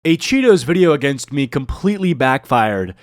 Acheeto's video against me completely backfired.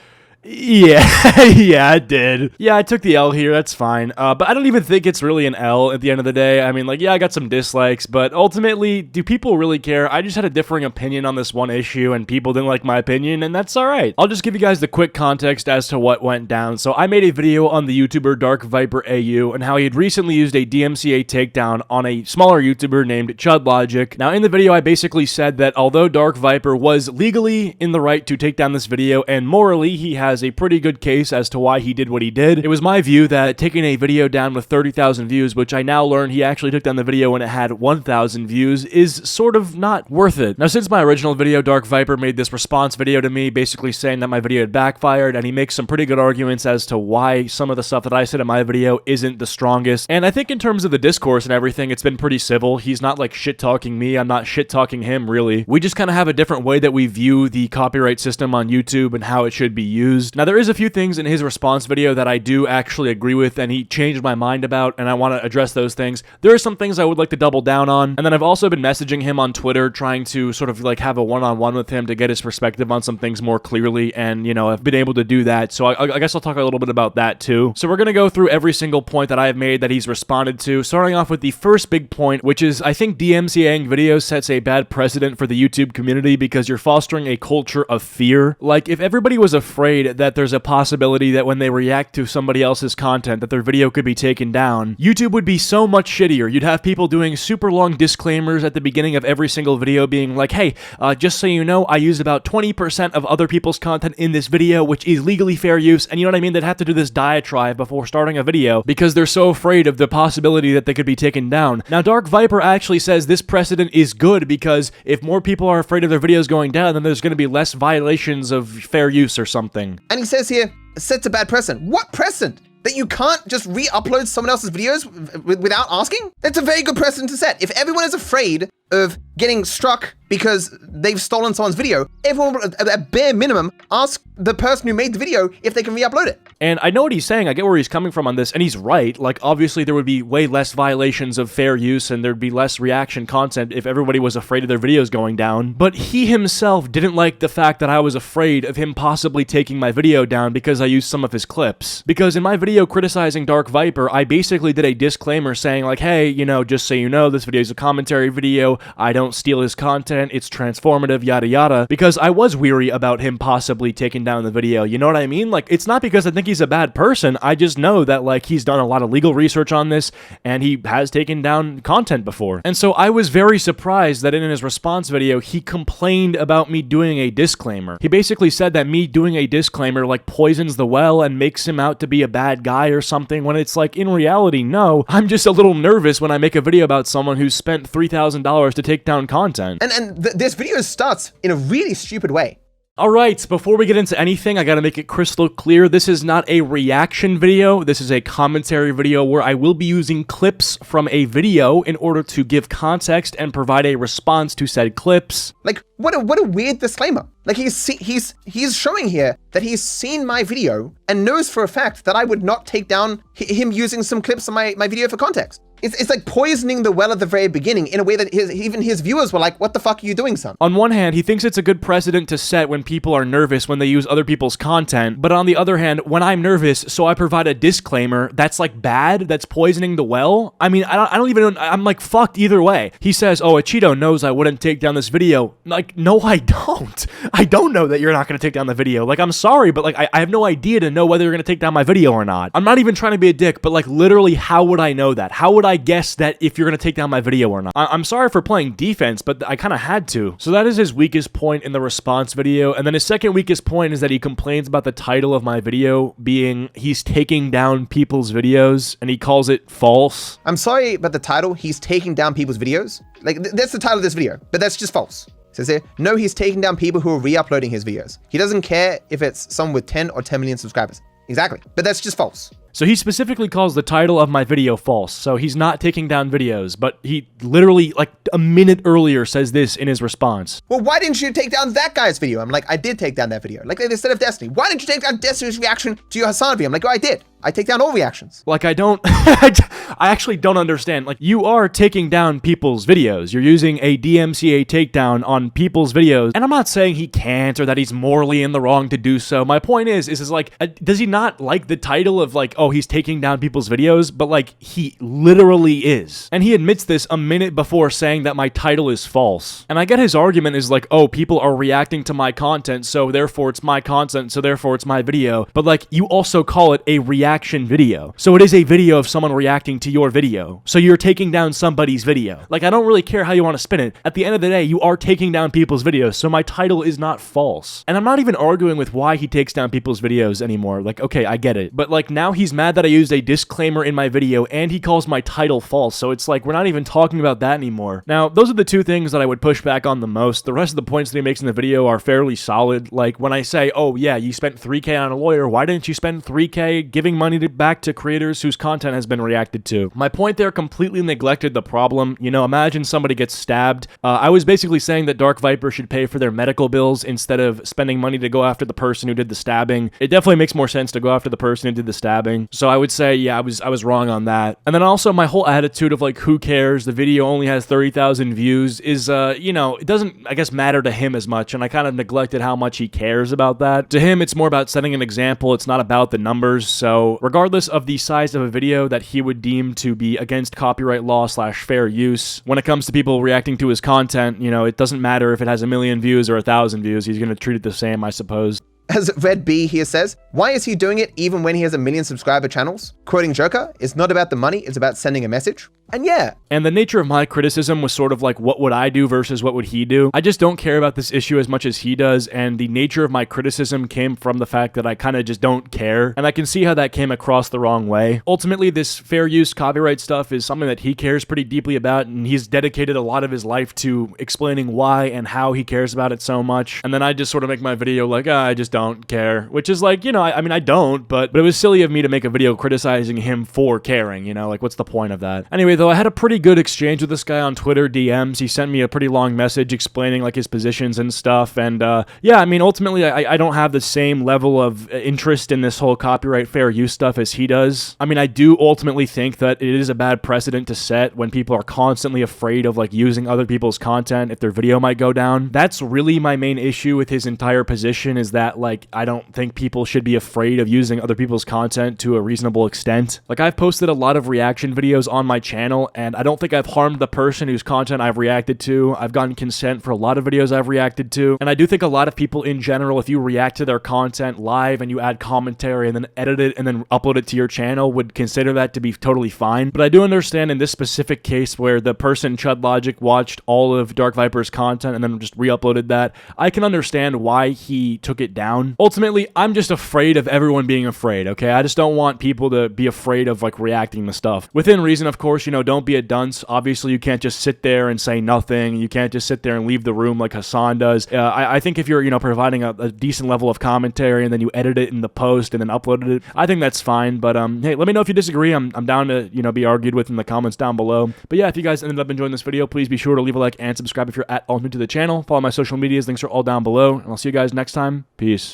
Yeah, yeah, it did. Yeah, I took the L here, that's fine. But I don't even think it's really an L at the end of the day. I mean, like, yeah, I got some dislikes, but ultimately, do people really care? I just had a differing opinion on this one issue, and people didn't like my opinion, and that's alright. I'll just give you guys the quick context as to what went down. So I made a video on the YouTuber Dark Viper AU, and how he had recently used a DMCA takedown on a smaller YouTuber named Chud Logic. Now, in the video, I basically said that although Dark Viper was legally in the right to take down this video, and morally, he has a pretty good case as to why he did what he did. It was my view that taking a video down with 30,000 views, which I now learn he actually took down the video when it had 1,000 views, is sort of not worth it. Now, since my original video, Dark Viper made this response video to me, basically saying that my video had backfired, and he makes some pretty good arguments as to why some of the stuff that I said in my video isn't the strongest. And I think in terms of the discourse and everything, it's been pretty civil. He's not like shit-talking me, I'm not shit-talking him, really. We just kind of have a different way that we view the copyright system on YouTube and how it should be used. Now, there is a few things in his response video that I do actually agree with, and he changed my mind about, and I want to address those things. There are some things I would like to double down on, and then I've also been messaging him on Twitter, trying to sort of like have a one-on-one with him to get his perspective on some things more clearly, and, you know, I've been able to do that, so I guess I'll talk a little bit about that too. So we're going to go through every single point that I have made that he's responded to, starting off with the first big point, which is I think DMCAing videos sets a bad precedent for the YouTube community because you're fostering a culture of fear. Like, if everybody was afraid that there's a possibility that when they react to somebody else's content that their video could be taken down, YouTube would be so much shittier. You'd have people doing super long disclaimers at the beginning of every single video being like, hey, just so you know, I used about 20% of other people's content in this video, which is legally fair use, and you know what I mean? They'd have to do this diatribe before starting a video because they're so afraid of the possibility that they could be taken down. Now, Dark Viper actually says this precedent is good because if more people are afraid of their videos going down, then there's going to be less violations of fair use or something. And he says here, sets a bad precedent. What precedent? That you can't just re-upload someone else's videos without asking? That's a very good precedent to set. If everyone is afraid of getting struck because they've stolen someone's video, everyone will, at bare minimum, ask the person who made the video if they can re-upload it. And I know what he's saying, I get where he's coming from on this, and he's right. Like, obviously there would be way less violations of fair use, and there'd be less reaction content if everybody was afraid of their videos going down. But he himself didn't like the fact that I was afraid of him possibly taking my video down because I used some of his clips. Because in my video criticizing Dark Viper, I basically did a disclaimer saying like, hey, you know, just so you know, this video is a commentary video, I don't steal his content, it's transformative, yada yada, because I was weary about him possibly taking down the video, you know what I mean? Like, it's not because I think he's a bad person, I just know that, like, he's done a lot of legal research on this, and he has taken down content before. And so I was very surprised that in his response video, he complained about me doing a disclaimer. He basically said that me doing a disclaimer, like, poisons the well and makes him out to be a bad guy or something, when it's like, in reality, no. I'm just a little nervous when I make a video about someone who spent $3,000 to take down content. And this video starts in a really stupid way. Alright, before we get into anything, I gotta make it crystal clear, this is not a reaction video, this is a commentary video where I will be using clips from a video in order to give context and provide a response to said clips. Like, what a weird disclaimer. Like, he's showing here that he's seen my video and knows for a fact that I would not take down him using some clips of my video for context. It's like poisoning the well at the very beginning in a way that even his viewers were like, what the fuck are you doing, son? On one hand, he thinks it's a good precedent to set when people are nervous when they use other people's content, but on the other hand, when I'm nervous, so I provide a disclaimer, that's like bad? That's poisoning the well? I mean, I don't even know, I'm like fucked either way. He says, oh, Acheeto knows I wouldn't take down this video. Like, no, I don't. I don't know that you're not gonna take down the video. Like, I'm sorry, but like, I have no idea to know whether you're gonna take down my video or not. I'm not even trying to be a dick, but like, literally, how would I know that? How would I guess that if you're gonna take down my video or not? I'm sorry for playing defense, but I kind of had to. So that is his weakest point in the response video, and then his second weakest point is that he complains about the title of my video being he's taking down people's videos, and he calls it false. I'm sorry, but the title, he's taking down people's videos, like that's the title of this video, but that's just false. It says here, no, he's taking down people who are re-uploading his videos. He doesn't care if it's someone with 10 or 10 million subscribers. Exactly, but that's just false. So he specifically calls the title of my video false, so he's not taking down videos, but he literally, like a minute earlier, says this in his response. Well, why didn't you take down that guy's video? I'm like, I did take down that video. Like, instead of Destiny. Why didn't you take down Destiny's reaction to your Hassan video? I'm like, oh, I did. I take down all reactions. Like, I don't, I actually don't understand. Like, you are taking down people's videos. You're using a DMCA takedown on people's videos. And I'm not saying he can't or that he's morally in the wrong to do so. My point is like, does he not like the title of like, oh, he's taking down people's videos? But like, he literally is. And he admits this a minute before saying that my title is false. And I get his argument is like, oh, people are reacting to my content, so therefore it's my content, so therefore it's my video. But like, you also call it a reaction video. So it is a video of someone reacting to your video. So you're taking down somebody's video. Like, I don't really care how you want to spin it. At the end of the day, you are taking down people's videos, so my title is not false. And I'm not even arguing with why he takes down people's videos anymore. Like, okay, I get it. But like, now he's mad that I used a disclaimer in my video and he calls my title false. So it's like, we're not even talking about that anymore. Now, those are the two things that I would push back on the most. The rest of the points that he makes in the video are fairly solid. Like, when I say, oh yeah, you spent $3K on a lawyer, why didn't you spend $3K giving money back to creators whose content has been reacted to? My point there completely neglected the problem. You know, imagine somebody gets stabbed. I was basically saying that Dark Viper should pay for their medical bills instead of spending money to go after the person who did the stabbing. It definitely makes more sense to go after the person who did the stabbing. So I would say, yeah, I was wrong on that. And then also my whole attitude of like, who cares? The video only has 30,000 views is, you know, it doesn't, I guess, matter to him as much. And I kind of neglected how much he cares about that. To him, it's more about setting an example. It's not about the numbers. So regardless of the size of a video that he would deem to be against copyright law / fair use, when it comes to people reacting to his content, you know, it doesn't matter if it has 1 million views or 1,000 views. He's going to treat it the same, I suppose. As Red B here says, why is he doing it even when he has 1 million subscriber channels? Quoting Joker, it's not about the money, it's about sending a message. And yeah. And the nature of my criticism was sort of like, what would I do versus what would he do? I just don't care about this issue as much as he does, and the nature of my criticism came from the fact that I kind of just don't care, and I can see how that came across the wrong way. Ultimately, this fair use copyright stuff is something that he cares pretty deeply about, and he's dedicated a lot of his life to explaining why and how he cares about it so much. And then I just sort of make my video like, I just don't care, which is like, you know, I mean, I don't, but it was silly of me to make a video criticizing him for caring, you know, like, what's the point of that? Anyway, though, I had a pretty good exchange with this guy on Twitter DMs. He sent me a pretty long message explaining like his positions and stuff, and yeah, I mean, ultimately, I don't have the same level of interest in this whole copyright fair use stuff as he does. I mean, I do ultimately think that it is a bad precedent to set when people are constantly afraid of like using other people's content if their video might go down. That's really my main issue with his entire position, is that like, I don't think people should be afraid of using other people's content to a reasonable extent. Like, I've posted a lot of reaction videos on my channel, and I don't think I've harmed the person whose content I've reacted to. I've gotten consent for a lot of videos I've reacted to, and I do think a lot of people in general, if you react to their content live and you add commentary and then edit it and then upload it to your channel, would consider that to be totally fine. But I do understand in this specific case where the person Chud Logic watched all of Dark Viper's content and then just re-uploaded that, I can understand why he took it down. Ultimately, I'm just afraid of everyone being afraid, okay? I just don't want people to be afraid of like reacting to stuff. Within reason, of course, you know, don't be a dunce. Obviously, you can't just sit there and say nothing. You can't just sit there and leave the room like Hassan does. I think if you're, you know, providing a decent level of commentary and then you edit it in the post and then uploaded it, I think that's fine. But hey, let me know if you disagree. I'm down to, you know, be argued with in the comments down below. But yeah, if you guys ended up enjoying this video, please be sure to leave a like and subscribe if you're at all new to the channel. Follow my social medias. Links are all down below. And I'll see you guys next time. Peace.